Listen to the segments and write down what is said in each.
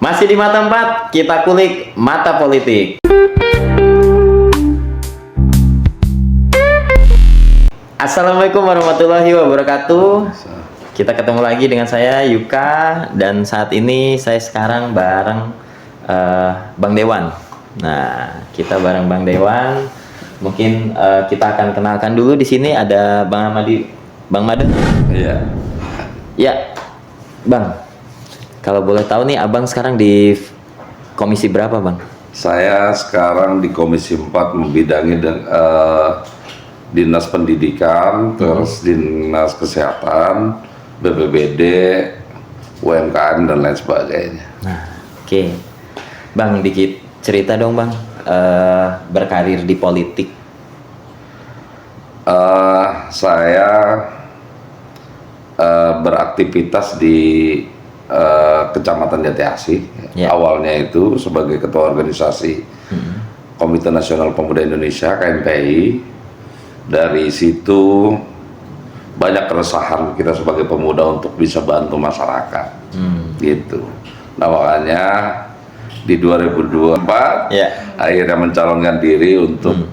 Masih di Mata Empat, kita kulik mata politik. Assalamualaikum warahmatullahi wabarakatuh. Kita ketemu lagi dengan saya Yuka, dan saat ini saya sekarang bareng Bang Dewan. Nah, kita bareng Bang Dewan. Mungkin kita akan kenalkan dulu. Di sini ada Bang Amadi, Bang Made. Iya. Ya, Bang. Kalau boleh tahu nih, Abang sekarang di komisi berapa, Bang? Saya sekarang di Komisi 4 membidangi Dinas Pendidikan, terus Dinas Kesehatan, BPBD, UMKM dan lain sebagainya. Nah, oke. Bang, dikit cerita dong, Bang. Berkarir di politik. Saya beraktivitas di Kecamatan Jati Asih. Ya. Awalnya itu sebagai ketua organisasi Komite Nasional Pemuda Indonesia (KNPI). Dari situ banyak keresahan kita sebagai pemuda untuk bisa bantu masyarakat, gitu. Nah, makanya di 2024 akhirnya mencalonkan diri untuk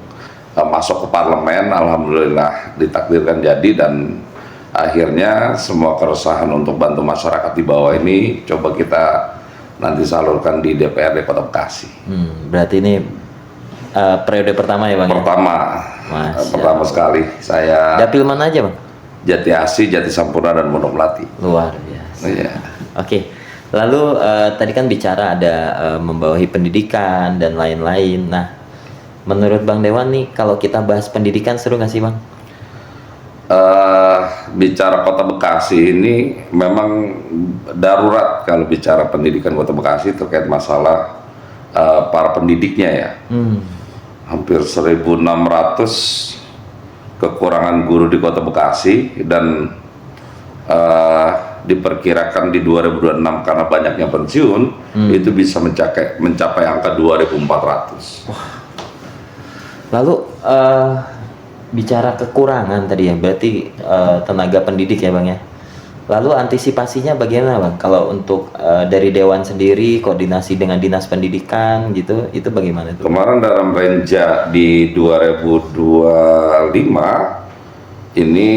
masuk ke parlemen. Alhamdulillah ditakdirkan jadi, dan akhirnya semua keresahan untuk bantu masyarakat di bawah ini coba kita nanti salurkan di DPRD Kota Bekasi. Berarti ini periode pertama ya, Bang? Pertama sekali saya. Dapil mana aja, Bang? Jati Asih, Jati Sampurna, dan Pondok Melati. Luar biasa. Iya. Oke. Lalu tadi kan bicara ada membawahi pendidikan dan lain-lain. Nah, menurut Bang Dewan nih, kalau kita bahas pendidikan seru nggak sih, Bang? Bicara Kota Bekasi ini memang darurat kalau bicara pendidikan Kota Bekasi terkait masalah para pendidiknya ya. Hampir 1.600 kekurangan guru di Kota Bekasi, dan diperkirakan di 2026 karena banyaknya pensiun itu bisa mencapai angka 2.400. Lalu bicara kekurangan tadi ya, berarti tenaga pendidik ya, Bang ya. Lalu antisipasinya bagaimana, Bang? Kalau untuk dari Dewan sendiri, koordinasi dengan Dinas Pendidikan gitu, itu bagaimana tuh? Kemarin dalam renja di 2025 ini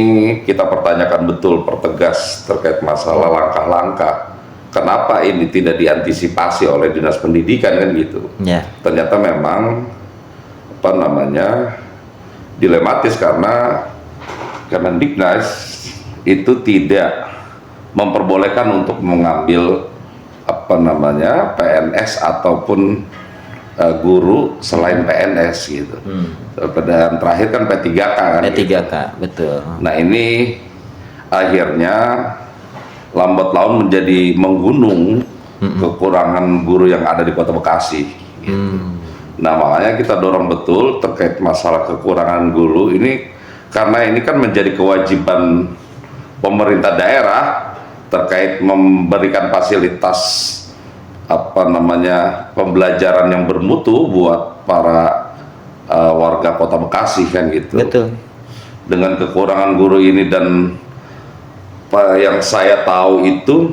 kita pertanyakan betul, pertegas terkait masalah langkah-langkah. Kenapa ini tidak diantisipasi oleh Dinas Pendidikan kan gitu? Ya. Ternyata memang dilematis karena Kemendiknas itu tidak memperbolehkan untuk mengambil PNS ataupun guru selain PNS gitu. Dan terakhir kan P3K kan. P3K, gitu. Betul. Nah, ini akhirnya lambat laun menjadi menggunung kekurangan guru yang ada di Kota Bekasi. Gitu. Nah, makanya kita dorong betul terkait masalah kekurangan guru ini, karena ini kan menjadi kewajiban pemerintah daerah terkait memberikan fasilitas pembelajaran yang bermutu buat para warga Kota Bekasi kan gitu. Betul. Dengan kekurangan guru ini, dan yang saya tahu itu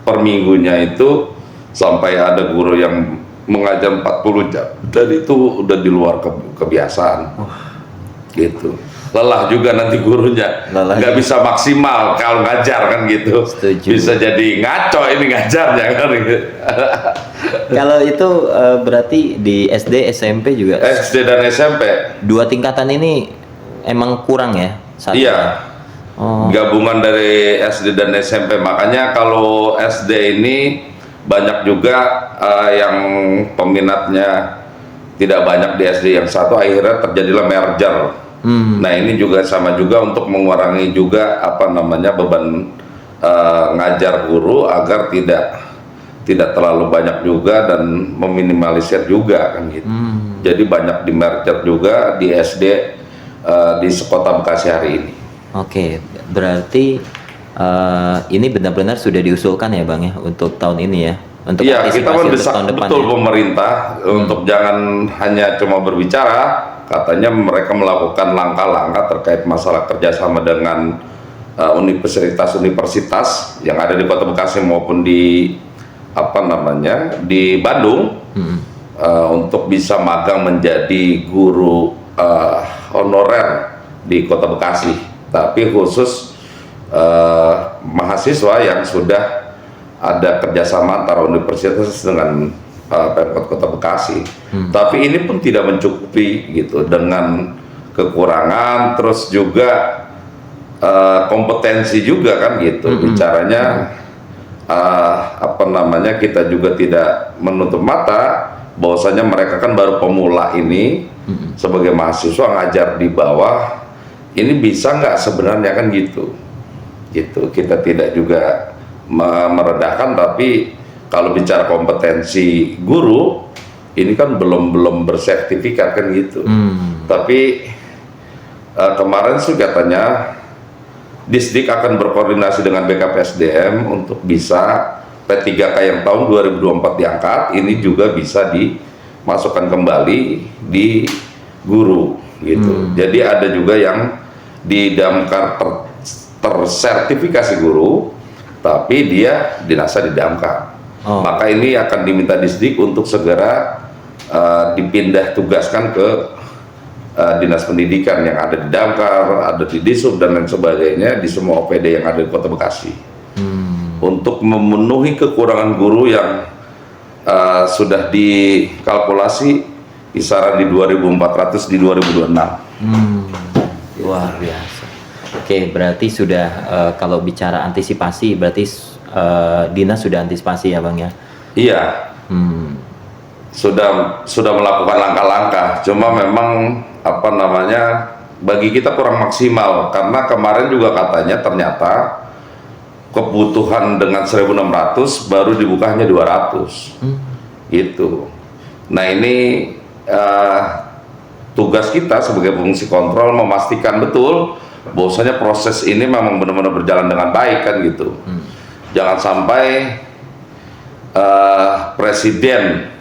per minggunya itu sampai ada guru yang mengajar 40 jam, dan itu udah di luar kebiasaan. Gitu. Lelah juga nanti gurunya, nggak bisa maksimal kalau ngajar kan gitu. Setuju. Bisa jadi ngaco ini ngajarnya kan gitu. Kalau itu berarti di SD, SMP juga? SD dan SMP. Dua tingkatan ini emang kurang ya? Iya. Gabungan dari SD dan SMP, makanya kalau SD ini banyak juga yang peminatnya tidak banyak di SD yang satu, akhirnya terjadilah merger. Nah, ini juga sama juga untuk mengurangi juga beban ngajar guru agar tidak terlalu banyak juga dan meminimalisir juga kan gitu. Jadi banyak di merger juga di SD di Kota Bekasi hari ini. Oke, berarti ini benar-benar sudah diusulkan ya, Bang ya, untuk tahun ini ya? Untuk iya, kita mendesak betul ya? Pemerintah untuk jangan hanya cuma berbicara. Katanya mereka melakukan langkah-langkah terkait masalah kerjasama dengan universitas-universitas yang ada di Kota Bekasi maupun di apa namanya di Bandung untuk bisa magang menjadi guru honorer di Kota Bekasi, tapi khusus mahasiswa yang sudah ada kerjasama antara universitas dengan Pemkot Kota Bekasi. Tapi ini pun tidak mencukupi gitu, dengan kekurangan terus juga kompetensi juga kan gitu. Bicaranya apa namanya, kita juga tidak menutup mata bahwasanya mereka kan baru pemula ini sebagai mahasiswa ngajar di bawah, ini bisa nggak sebenarnya kan gitu. Kita tidak juga meredahkan, tapi kalau bicara kompetensi guru ini kan belum bersertifikat kan gitu. Tapi kemarin sih katanya Disdik akan berkoordinasi dengan BKPSDM untuk bisa P3K yang tahun 2024 diangkat, ini juga bisa dimasukkan kembali di guru gitu. Jadi ada juga yang di Damkar tersertifikasi guru, tapi dia dinasa di Damkar. Maka ini akan diminta Disdik untuk segera dipindah tugaskan ke Dinas Pendidikan yang ada di Damkar, ada di Disub dan lain sebagainya, di semua OPD yang ada di Kota Bekasi, untuk memenuhi kekurangan guru yang sudah dikalkulasi kisaran di 2.400 di 2026. Luar biasa. Oke, berarti sudah kalau bicara antisipasi, berarti Dinas sudah antisipasi ya Bang ya? Iya. Sudah melakukan langkah-langkah, cuma memang apa namanya, bagi kita kurang maksimal karena kemarin juga katanya ternyata kebutuhan dengan 1.600 baru dibuka hanya 200 gitu. Nah ini tugas kita sebagai fungsi kontrol memastikan betul bahwasanya proses ini memang benar-benar berjalan dengan baik kan gitu. Jangan sampai Presiden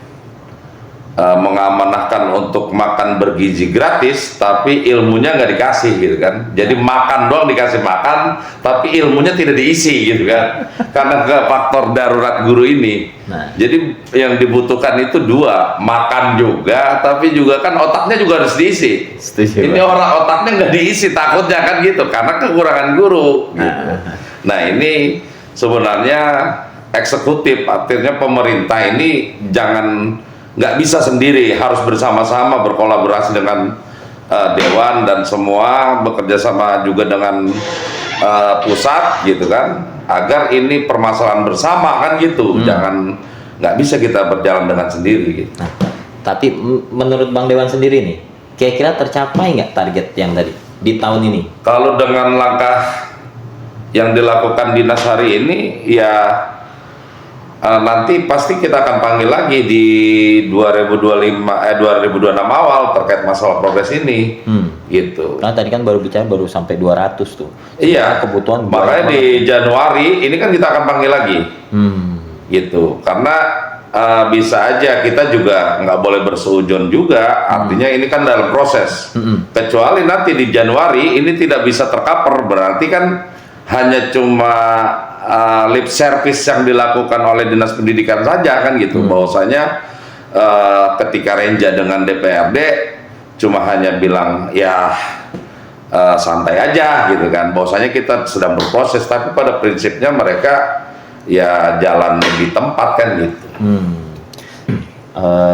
mengamanahkan untuk makan bergizi gratis tapi ilmunya nggak dikasih gitu kan. Jadi makan doang dikasih makan tapi ilmunya tidak diisi gitu kan, karena ke faktor darurat guru ini. Jadi yang dibutuhkan itu dua, makan juga tapi juga kan otaknya juga harus diisi. Ini orang otaknya nggak diisi takutnya kan gitu karena kekurangan guru gitu. Nah ini sebenarnya eksekutif, artinya pemerintah ini nggak bisa sendiri, harus bersama-sama berkolaborasi dengan Dewan dan semua bekerja sama juga dengan pusat gitu kan, agar ini permasalahan bersama kan gitu. Nggak bisa kita berjalan dengan sendiri gitu. Tapi menurut Bang Dewan sendiri nih, kira-kira tercapai nggak target yang tadi di tahun ini? Kalau dengan langkah yang dilakukan dinas hari ini ya nanti pasti kita akan panggil lagi di 2026 awal terkait masalah progres ini gitu. Karena tadi kan baru bicara baru sampai 200 tuh. Iya, kebutuhan makanya di Januari ini kan kita akan panggil lagi gitu, karena bisa aja kita juga nggak boleh berseujun juga, artinya ini kan dalam proses. Kecuali nanti di Januari ini tidak bisa tercover, berarti kan hanya cuma lip service yang dilakukan oleh Dinas Pendidikan saja kan gitu. Bahwasanya ketika Renja dengan DPRD cuma hanya bilang ya santai aja gitu kan, bahwasanya kita sedang berproses, tapi pada prinsipnya mereka ya jalan di tempat kan gitu.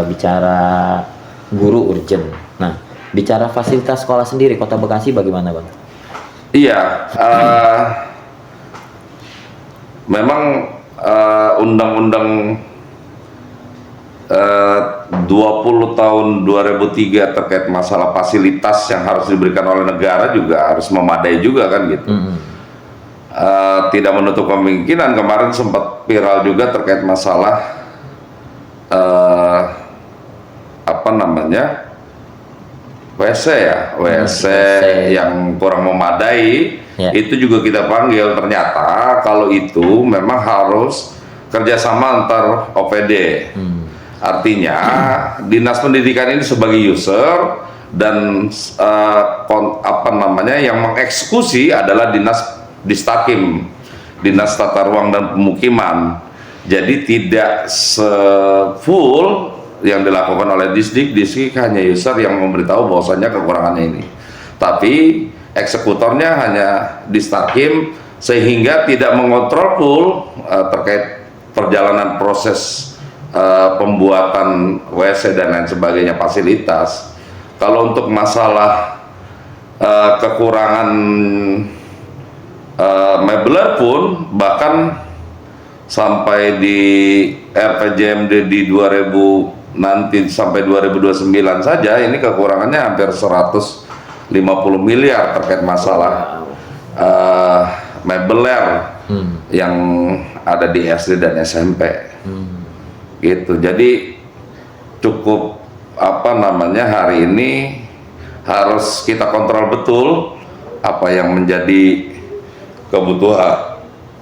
Bicara guru urgent. Nah, bicara fasilitas sekolah sendiri Kota Bekasi bagaimana Bang? Iya, memang Undang-Undang 20 tahun 2003 terkait masalah fasilitas yang harus diberikan oleh negara juga harus memadai juga kan gitu. Tidak menutup kemungkinan kemarin sempat viral juga terkait masalah apa namanya, WC ya, WC yang kurang memadai. Itu juga kita panggil. Ternyata kalau itu memang harus kerjasama antar OPD. Artinya Dinas Pendidikan ini sebagai user dan apa namanya yang mengeksekusi adalah Dinas Distakim, Dinas Tata Ruang dan Pemukiman. Jadi tidak full yang dilakukan oleh Disdik hanya user yang memberitahu bahwasannya kekurangannya ini. Tapi eksekutornya hanya Distarkim, sehingga tidak mengontrol full terkait perjalanan proses pembuatan WC dan lain sebagainya, fasilitas. Kalau untuk masalah kekurangan mebeler pun, bahkan sampai di RPJMD di 2000 nanti sampai 2029 saja ini kekurangannya hampir 150 miliar terkait masalah mebeler yang ada di SD dan SMP. Gitu. Jadi cukup hari ini harus kita kontrol betul apa yang menjadi kebutuhan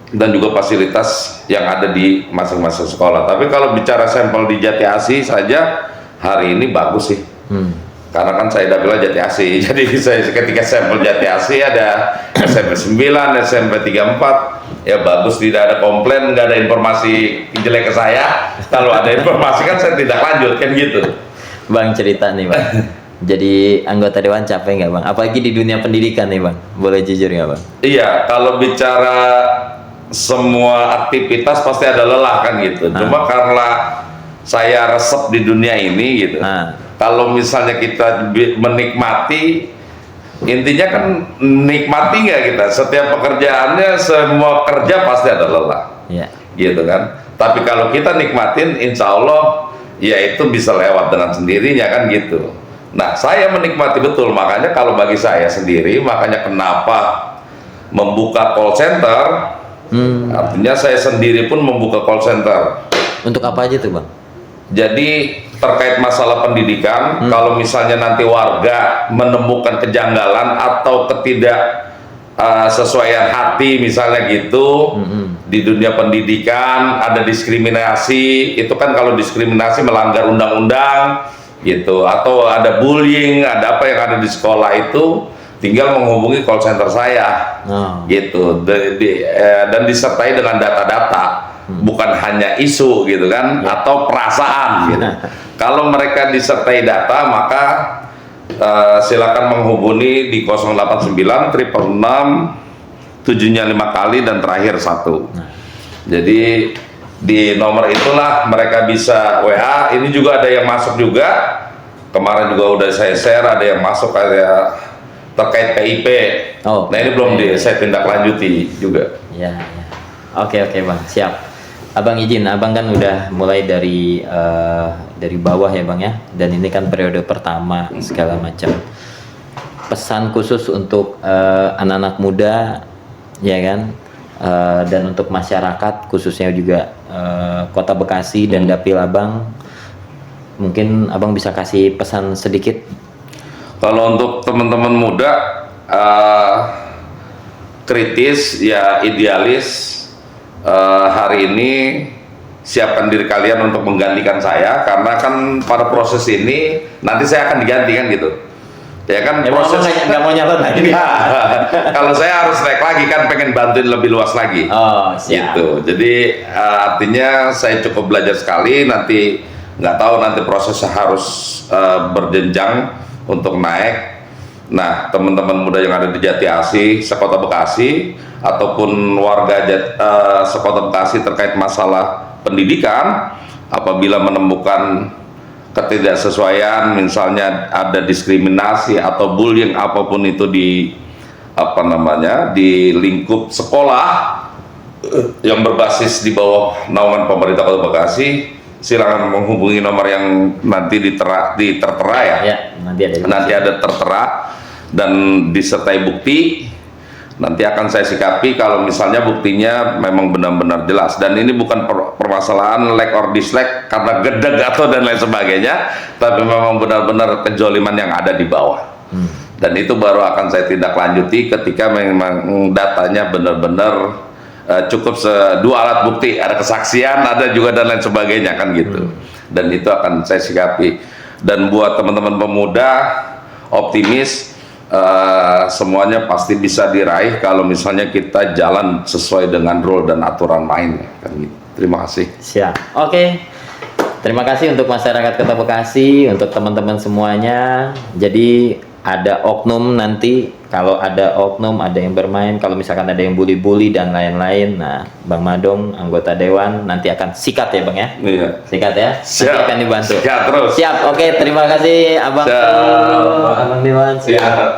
dan juga fasilitas yang ada di masing-masing sekolah. Tapi kalau bicara sampel di Jati Asih saja hari ini bagus sih. Karena kan saya dapilnya Jati Asih. Jadi saya ketika sampel Jati Asih ada SMP 9, SMP 34, ya bagus, tidak ada komplain, nggak ada informasi jelek ke saya. Kalau ada informasi kan saya tidak lanjut kan gitu. Bang, cerita nih Bang. Jadi anggota dewan capek nggak Bang? Apalagi di dunia pendidikan nih Bang. Boleh jujur nggak Bang? Iya, kalau bicara semua aktivitas pasti ada lelah kan gitu. Cuma karena saya resep di dunia ini gitu. Kalau misalnya kita menikmati, intinya kan nikmati nggak kita. Setiap pekerjaannya, semua kerja pasti ada lelah, gitu kan. Tapi kalau kita nikmatin, insya Allah ya itu bisa lewat dengan sendirinya kan gitu. Nah, saya menikmati betul, makanya kalau bagi saya sendiri, makanya kenapa membuka call center. Artinya saya sendiri pun membuka call center. Untuk apa aja tuh Bang? Jadi terkait masalah pendidikan, kalau misalnya nanti warga menemukan kejanggalan atau ketidak sesuaian hati misalnya gitu, di dunia pendidikan ada diskriminasi, itu kan kalau diskriminasi melanggar undang-undang gitu, atau ada bullying, ada apa yang ada di sekolah itu, tinggal menghubungi call center saya, gitu, dan disertai dengan data-data, bukan hanya isu gitu kan, atau perasaan gitu. Kalau mereka disertai data, maka silakan menghubungi di 089 666 7-nya 5 kali dan terakhir 1. Jadi di nomor itulah mereka bisa WA. Ini juga ada yang masuk juga. Kemarin juga udah saya share, ada yang masuk kayak terkait PIP. Nah ini belum saya tindak lanjuti juga. Oke Bang, siap. Abang izin, Abang kan udah mulai dari bawah ya Bang ya. Dan ini kan periode pertama segala macam. Pesan khusus untuk anak-anak muda, ya kan? Dan untuk masyarakat khususnya juga Kota Bekasi dan Dapil Abang, mungkin Abang bisa kasih pesan sedikit. Kalau untuk teman-teman muda, kritis ya, idealis, hari ini siapkan diri kalian untuk menggantikan saya, karena kan pada proses ini nanti saya akan digantikan gitu. Ya kan, proses nggak mau nyalon lagi. Kalau saya harus naik lagi kan, pengen bantuin lebih luas lagi. Siap. Gitu. Jadi artinya saya cukup belajar sekali. Nanti nggak tahu nanti prosesnya harus berjenjang untuk naik. Nah, teman-teman muda yang ada di Jati Asih, sekota Bekasi, ataupun warga sekota Bekasi terkait masalah pendidikan, apabila menemukan ketidaksesuaian, misalnya ada diskriminasi atau bullying apapun itu di di lingkup sekolah yang berbasis di bawah naungan pemerintah Kota Bekasi, silakan menghubungi nomor yang nanti tertera ya. Nanti ada tertera dan disertai bukti. Nanti akan saya sikapi kalau misalnya buktinya memang benar-benar jelas, dan ini bukan permasalahan like or dislike karena gedeg atau dan lain sebagainya, tapi memang benar-benar kejoliman yang ada di bawah. Dan itu baru akan saya tindak lanjuti ketika memang datanya benar-benar cukup dua alat bukti, ada kesaksian, ada juga dan lain sebagainya kan gitu. Dan itu akan saya sikapi. Dan buat teman-teman pemuda, optimis, semuanya pasti bisa diraih kalau misalnya kita jalan sesuai dengan rule dan aturan main kan gitu. Terima kasih. Siap. Oke. Terima kasih untuk masyarakat Kota Bekasi, untuk teman-teman semuanya. Jadi ada oknum nanti, kalau ada oknum, ada yang bermain, kalau misalkan ada yang bully-bully dan lain-lain, nah Bang Madong, anggota Dewan, nanti akan sikat ya Bang ya? Iya. Sikat ya? Nanti Siap. akan dibantu. Siap terus. Siap, oke, terima kasih Abang. Siap. Abang Dewan, siap. Siap.